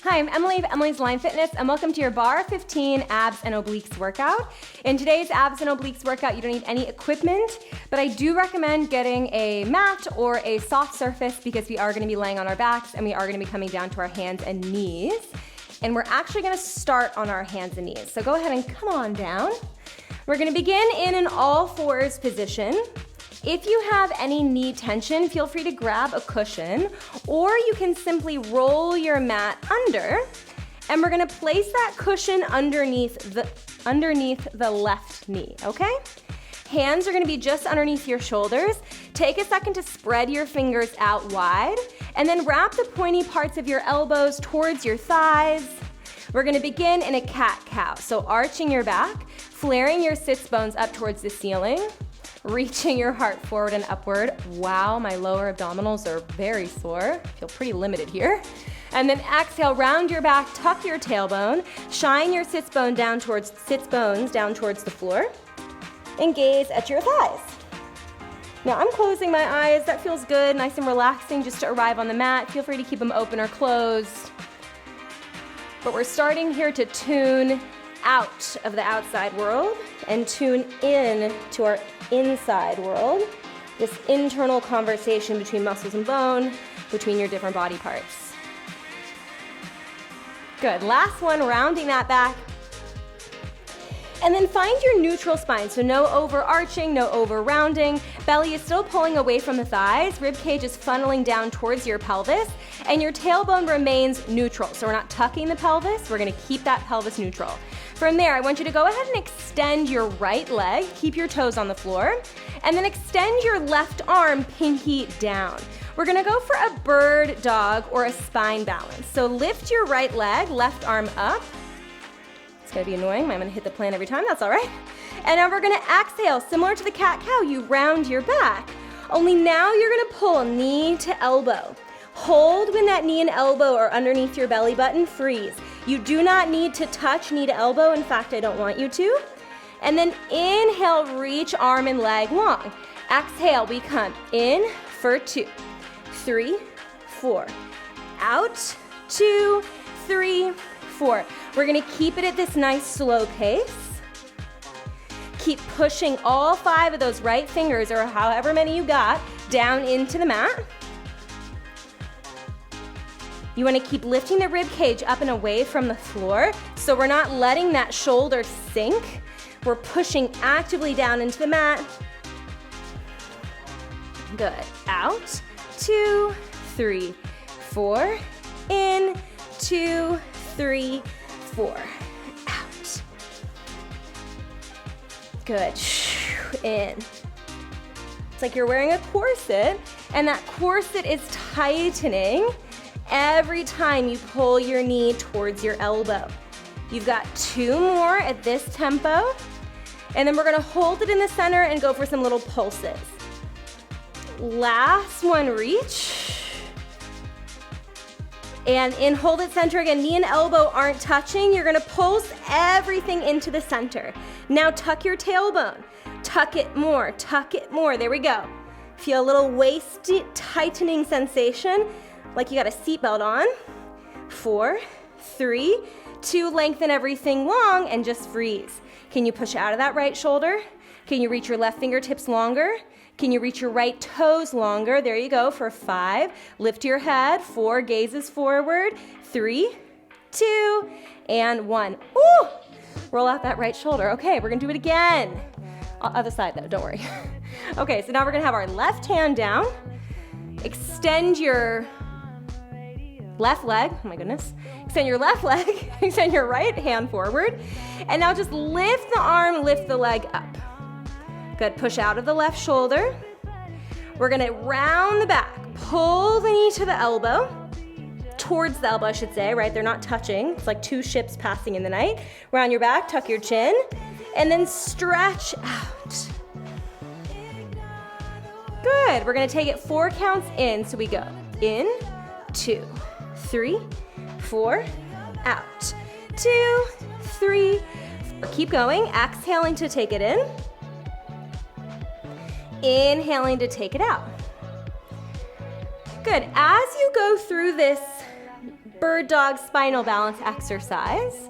Hi, I'm Emily of Emily's Line Fitness, and welcome to your Barre 15 Abs and Obliques workout. In today's Abs and Obliques workout, you don't need any equipment, but I do recommend getting a mat or a soft surface because we are gonna be laying on our backs and we are gonna be coming down to our hands and knees. And we're actually gonna start on our hands and knees. So go ahead and come on down. We're gonna begin in an all fours position. If you have any knee tension, feel free to grab a cushion, or you can simply roll your mat under, and we're gonna place that cushion underneath the left knee, okay? Hands are gonna be just underneath your shoulders. Take a second to spread your fingers out wide, and then wrap the pointy parts of your elbows towards your thighs. We're gonna begin in a cat-cow, so arching your back, flaring your sits bones up towards the ceiling, reaching your heart forward and upward. Wow, my lower abdominals are very sore. I feel pretty limited here. And then exhale, round your back, tuck your tailbone, shine your sits bones down towards the floor, and gaze at your thighs. Now I'm closing my eyes. That feels good, nice and relaxing just to arrive on the mat. Feel free to keep them open or closed. But we're starting here to tune out of the outside world and tune in to our inside world, this internal conversation between muscles and bone, between your different body parts. Good, last one, rounding that back. And then find your neutral spine, so no overarching, no over rounding. Belly is still pulling away from the thighs, rib cage is funneling down towards your pelvis, and your tailbone remains neutral. So we're not tucking the pelvis, we're gonna keep that pelvis neutral. From there, I want you to go ahead and extend your right leg, keep your toes on the floor, and then extend your left arm pinky down. We're gonna go for a bird dog or a spine balance. So lift your right leg, left arm up. It's gonna be annoying, I'm gonna hit the plan every time, that's all right. And now we're gonna exhale, similar to the cat-cow, you round your back. Only now you're gonna pull knee to elbow. Hold when that knee and elbow are underneath your belly button, freeze. You do not need to touch knee to elbow, in fact, I don't want you to. And then inhale, reach arm and leg long. Exhale, we come in for 2, 3, 4. Out, 2, 3, 4. We're gonna keep it at this nice slow pace. Keep pushing all 5 of those right fingers, or however many you got, down into the mat. You wanna keep lifting the rib cage up and away from the floor, so we're not letting that shoulder sink. We're pushing actively down into the mat. Good, out, 2, 3, 4, in, 2, 3, 4, out. Good, in. It's like you're wearing a corset, and that corset is tightening every time you pull your knee towards your elbow. You've got 2 more at this tempo, and then we're gonna hold it in the center and go for some little pulses. Last one, reach. And in hold it center again, knee and elbow aren't touching. You're gonna pulse everything into the center. Now tuck your tailbone. Tuck it more, there we go. Feel a little waist tightening sensation, like you got a seatbelt on. 4, 3, 2, lengthen everything long and just freeze. Can you push out of that right shoulder? Can you reach your left fingertips longer? Can you reach your right toes longer? There you go for 5. Lift your head, 4, gazes forward, 3, 2, and 1. Ooh! Roll out that right shoulder. Okay, we're gonna do it again. Other side though, don't worry. Okay, so now we're gonna have our left hand down. Extend your left leg, oh my goodness. Extend your left leg, extend your right hand forward, and now just lift the arm, lift the leg up. Good, push out of the left shoulder. We're gonna round the back, pull the knee to the elbow, towards the elbow I should say, right? They're not touching, it's like 2 ships passing in the night. Round your back, tuck your chin, and then stretch out. Good, we're gonna take it 4 counts in, so we go in, 2, 3, 4, out, 2, 3, 4. Keep going, exhaling to take it in, inhaling to take it out. Good, as you go through this bird dog spinal balance exercise.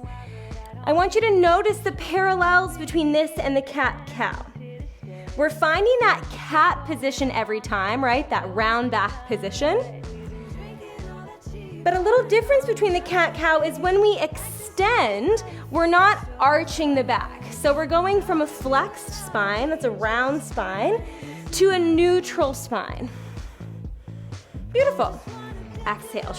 I want you to notice the parallels between this and the cat-cow. We're finding that cat position every time, right? That round back position. But a little difference between the cat-cow is when we extend, we're not arching the back. So we're going from a flexed spine, that's a round spine, to a neutral spine. Beautiful. Exhale.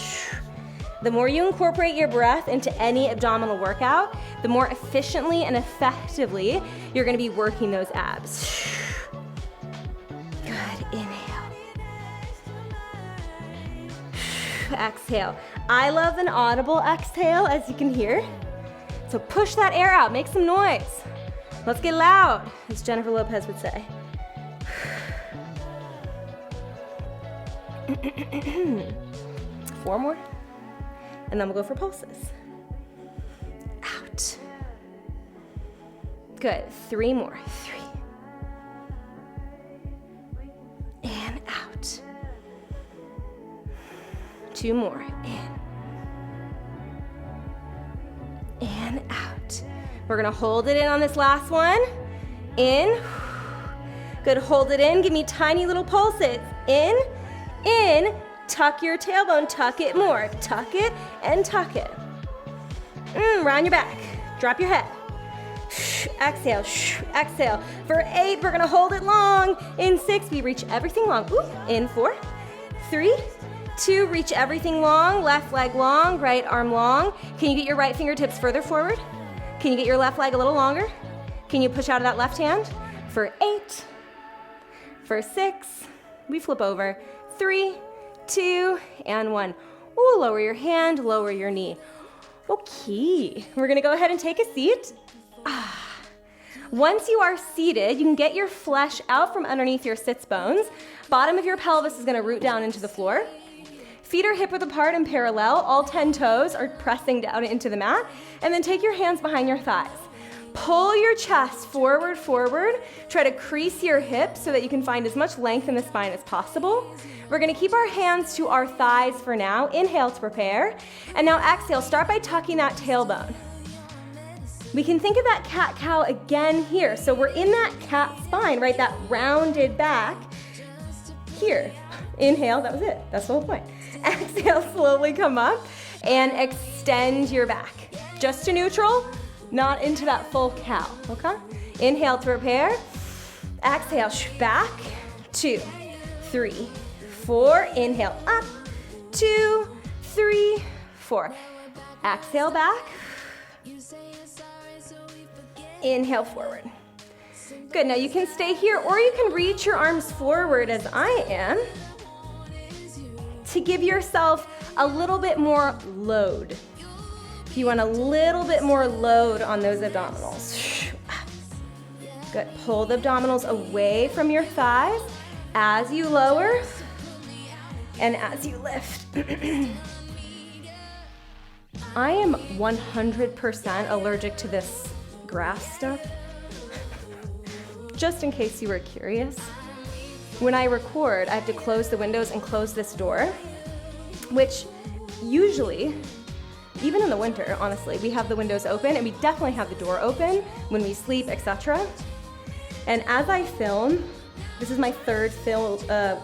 The more you incorporate your breath into any abdominal workout, the more efficiently and effectively you're gonna be working those abs. Good, inhale. Exhale. I love an audible exhale, as you can hear. So push that air out, make some noise. Let's get loud, as Jennifer Lopez would say. Four more. And then we'll go for pulses. Out. Good. Three more. Three. And out. Two more. In. And out. We're gonna hold it in on this last one. In. Good. Hold it in. Give me tiny little pulses. In. In. Tuck your tailbone, tuck it more. Tuck it and tuck it. Round your back. Drop your head. Exhale, exhale. For 8, we're gonna hold it long. In 6, we reach everything long. In 4, 3, 2, reach everything long. Left leg long, right arm long. Can you get your right fingertips further forward? Can you get your left leg a little longer? Can you push out of that left hand? For 8, for 6, we flip over. 3, 2, and 1. Ooh, lower your hand, lower your knee. Okay, we're gonna go ahead and take a seat. Once you are seated, you can get your flesh out from underneath your sits bones. Bottom of your pelvis is gonna root down into the floor. Feet are hip width apart and parallel. All 10 toes are pressing down into the mat. And then take your hands behind your thighs. Pull your chest forward, forward. Try to crease your hips so that you can find as much length in the spine as possible. We're gonna keep our hands to our thighs for now. Inhale to prepare. And now exhale, start by tucking that tailbone. We can think of that cat-cow again here. So we're in that cat spine, right? That rounded back here. Inhale, that was it. That's the whole point. Exhale, slowly come up and extend your back. Just to neutral, not into that full cow, okay? Inhale to prepare. Exhale, back. 2, 3, 4. Inhale, up. 2, 3, 4. Exhale, back. Inhale, forward. Good, now you can stay here or you can reach your arms forward as I am to give yourself a little bit more load. If you want a little bit more load on those abdominals. Good, pull the abdominals away from your thighs as you lower and as you lift. I am 100% allergic to this grass stuff. Just in case you were curious. When I record, I have to close the windows and close this door, which usually, even in the winter, honestly, we have the windows open and we definitely have the door open when we sleep, etc. And as I film, this is my third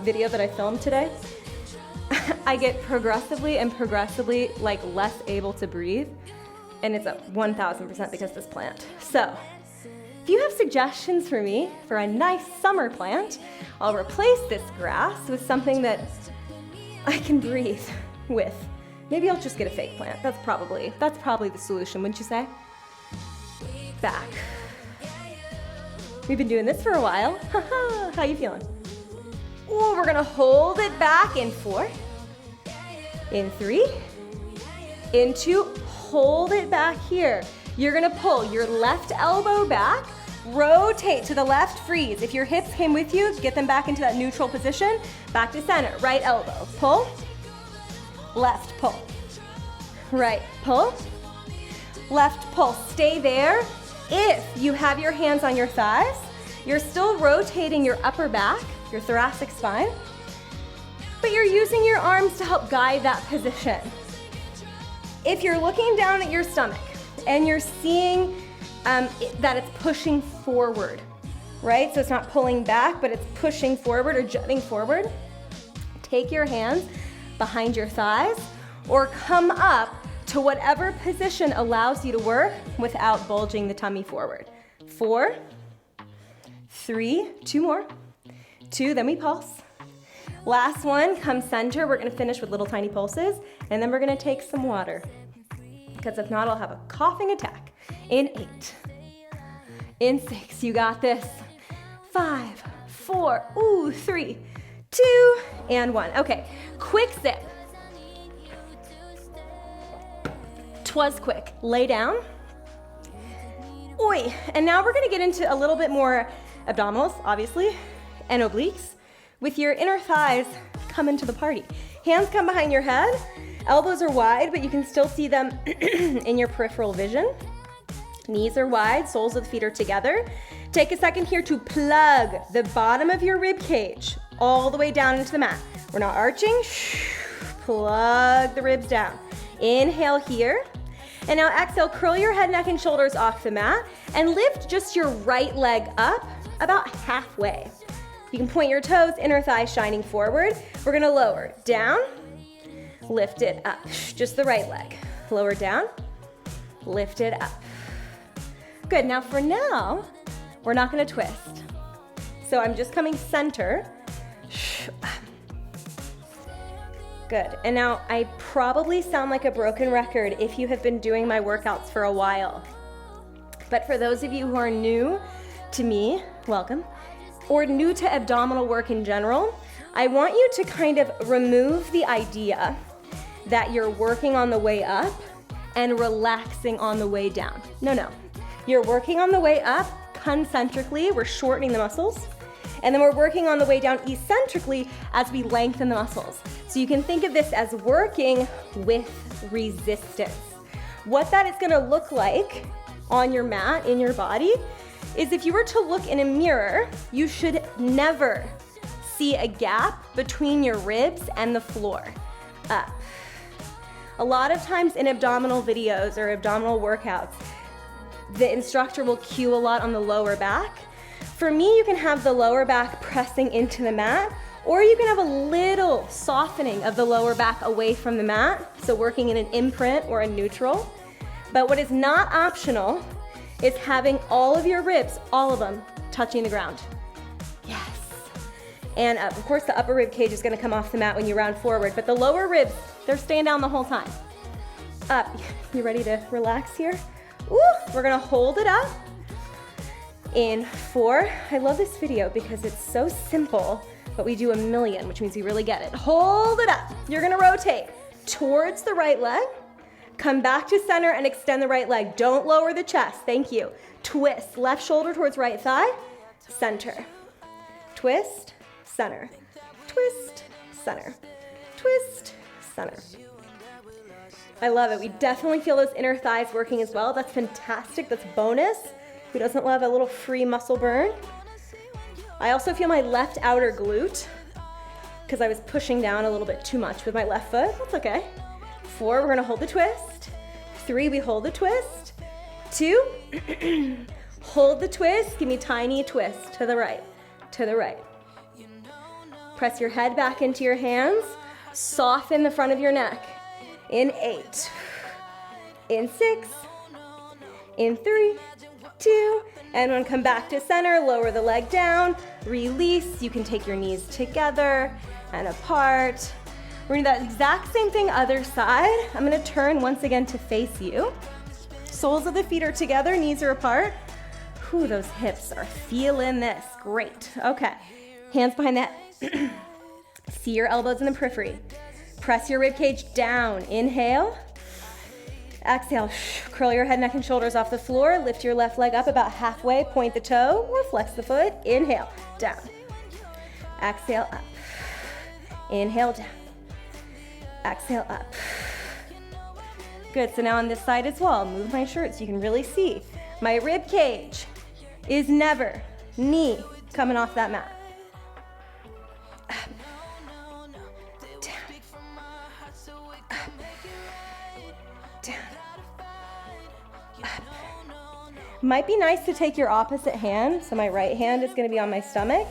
video that I filmed today, I get progressively like less able to breathe, and it's at 1000% because of this plant. So, if you have suggestions for me for a nice summer plant, I'll replace this grass with something that I can breathe with. Maybe I'll just get a fake plant. That's probably the solution, wouldn't you say? Back. We've been doing this for a while. How you feeling? Ooh, we're gonna hold it back in 4, in 3, in 2, hold it back here. You're gonna pull your left elbow back, rotate to the left, freeze. If your hips came with you, get them back into that neutral position. Back to center, right elbow, pull, left pull, right pull, left pull. Stay there. If you have your hands on your thighs, you're still rotating your upper back, your thoracic spine, but you're using your arms to help guide that position. If you're looking down at your stomach and you're seeing that it's pushing forward, right? So it's not pulling back, but it's pushing forward or jutting forward. Take your hands behind your thighs or come up to whatever position allows you to work without bulging the tummy forward. 4, 3, 2 more, 2, then we pulse. Last one, come center. We're gonna finish with little tiny pulses, and then we're gonna take some water, because if not, I'll have a coughing attack. In 8, in 6, you got this. 5, 4, 3, 2, and 1. Okay, quick zip. Twas quick. Lay down. Oi, and now we're gonna get into a little bit more abdominals, obviously, and obliques. With your inner thighs coming to the party. Hands come behind your head. Elbows are wide, but you can still see them in your peripheral vision. Knees are wide, soles of the feet are together. Take a second here to plug the bottom of your rib cage all the way down into the mat. We're not arching. Plug the ribs down. Inhale here. And now exhale, curl your head, neck, and shoulders off the mat and lift just your right leg up about halfway. You can point your toes, inner thighs shining forward. We're gonna lower, down, lift it up. Just the right leg. Lower down, lift it up. Good, now for now, we're not gonna twist. So I'm just coming center. Good, and now I probably sound like a broken record if you have been doing my workouts for a while. But for those of you who are new to me, welcome, or new to abdominal work in general, I want you to kind of remove the idea that you're working on the way up and relaxing on the way down. No. You're working on the way up concentrically, we're shortening the muscles, and then we're working on the way down eccentrically as we lengthen the muscles. So you can think of this as working with resistance. What that is gonna look like on your mat, in your body, is if you were to look in a mirror, you should never see a gap between your ribs and the floor. Up. A lot of times in abdominal videos or abdominal workouts, the instructor will cue a lot on the lower back. For me, you can have the lower back pressing into the mat, or you can have a little softening of the lower back away from the mat, so working in an imprint or a neutral. But what is not optional is having all of your ribs, all of them, touching the ground. Yes. And up. Of course, the upper rib cage is gonna come off the mat when you round forward, but the lower ribs, they're staying down the whole time. Up. You ready to relax here? Ooh, we're gonna hold it up. In 4. I love this video because it's so simple, but we do a million, which means you really get it. Hold it up. You're gonna rotate towards the right leg. Come back to center and extend the right leg. Don't lower the chest, thank you. Twist, left shoulder towards right thigh, center. Twist, center. Twist, center. Twist, center. I love it. We definitely feel those inner thighs working as well. That's fantastic, that's bonus. Who doesn't love a little free muscle burn? I also feel my left outer glute because I was pushing down a little bit too much with my left foot. That's okay. 4, we're gonna hold the twist. 3, we hold the twist. 2, hold the twist. Give me tiny twist to the right, to the right. Press your head back into your hands. Soften the front of your neck. In 8, in 6, in 3, 2, and when come back to center, lower the leg down, release. You can take your knees together and apart. We're gonna do that exact same thing other side. I'm gonna turn once again to face you. Soles of the feet are together, knees are apart. Whew, those hips are feeling this. Great, okay. Hands behind that. See your elbows in the periphery. Press your rib cage down. Inhale. Exhale. Curl your head, neck, and shoulders off the floor. Lift your left leg up about halfway. Point the toe or flex the foot. Inhale, down. Exhale, up. Inhale, down. Exhale, up. Good, so now on this side as well, I'll move my shirt so you can really see. My rib cage is never knee coming off that mat. Up. Down. Up. down, up. Might be nice to take your opposite hand. So my right hand is gonna be on my stomach,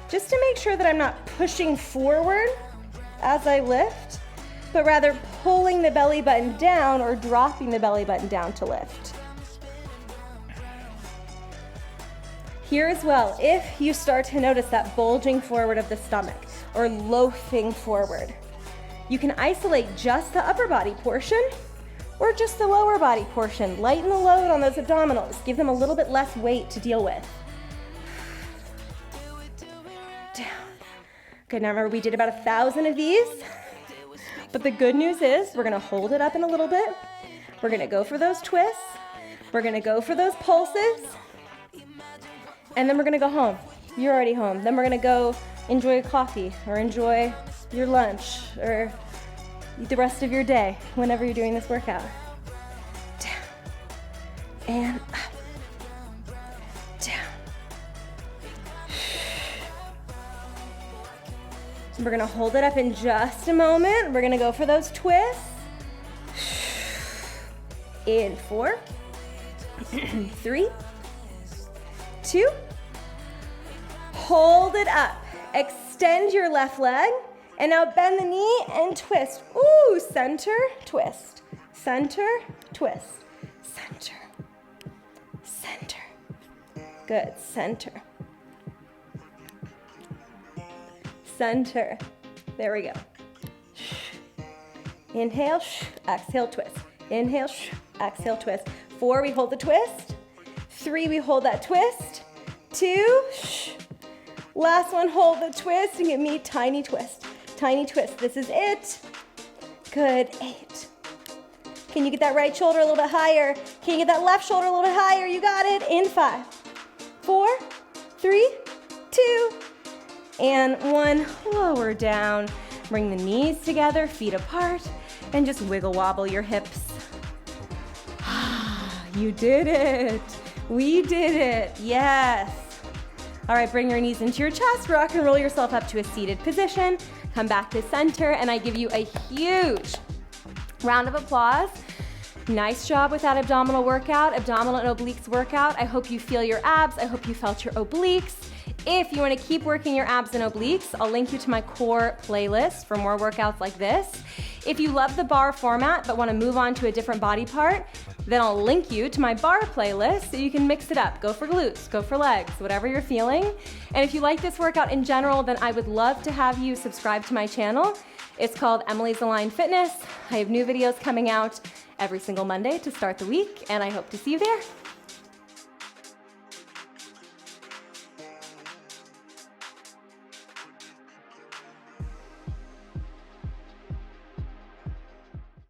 just to make sure that I'm not pushing forward as I lift, but rather pulling the belly button down or dropping the belly button down to lift. Here as well, if you start to notice that bulging forward of the stomach or loafing forward, you can isolate just the upper body portion or just the lower body portion. Lighten the load on those abdominals. Give them a little bit less weight to deal with. Down. Good, now remember we did about 1,000 of these, but the good news is we're gonna hold it up in a little bit. We're gonna go for those twists. We're gonna go for those pulses. And then we're gonna go home. You're already home. Then we're gonna go enjoy a coffee or enjoy your lunch or the rest of your day whenever you're doing this workout. Down and up. Down. We're gonna hold it up in just a moment. We're gonna go for those twists. In 4, 3, 2, hold it up. Extend your left leg, and now bend the knee and twist. Ooh, center, twist. Center, twist. Center. Center. Good, center. Center. There we go. Inhale, exhale, twist. Inhale, exhale, twist. 4, we hold the twist. 3, we hold that twist. 2, last one, hold the twist and give me tiny twist. Tiny twist, this is it. Good, 8. Can you get that right shoulder a little bit higher? Can you get that left shoulder a little bit higher? You got it, in 5, 4, 3, 2, and 1, lower down. Bring the knees together, feet apart, and just wiggle wobble your hips. You did it. We did it, yes. All right, bring your knees into your chest, rock and roll yourself up to a seated position. Come back to center, and I give you a huge round of applause. Nice job with that abdominal workout, abdominal and obliques workout. I hope you feel your abs. I hope you felt your obliques. If you want to keep working your abs and obliques, I'll link you to my core playlist for more workouts like this. If you love the bar format but want to move on to a different body part, then I'll link you to my bar playlist so you can mix it up. Go for glutes, go for legs, whatever you're feeling. And if you like this workout in general, then I would love to have you subscribe to my channel. It's called Emily's Aligned Fitness. I have new videos coming out every single Monday to start the week, and I hope to see you there.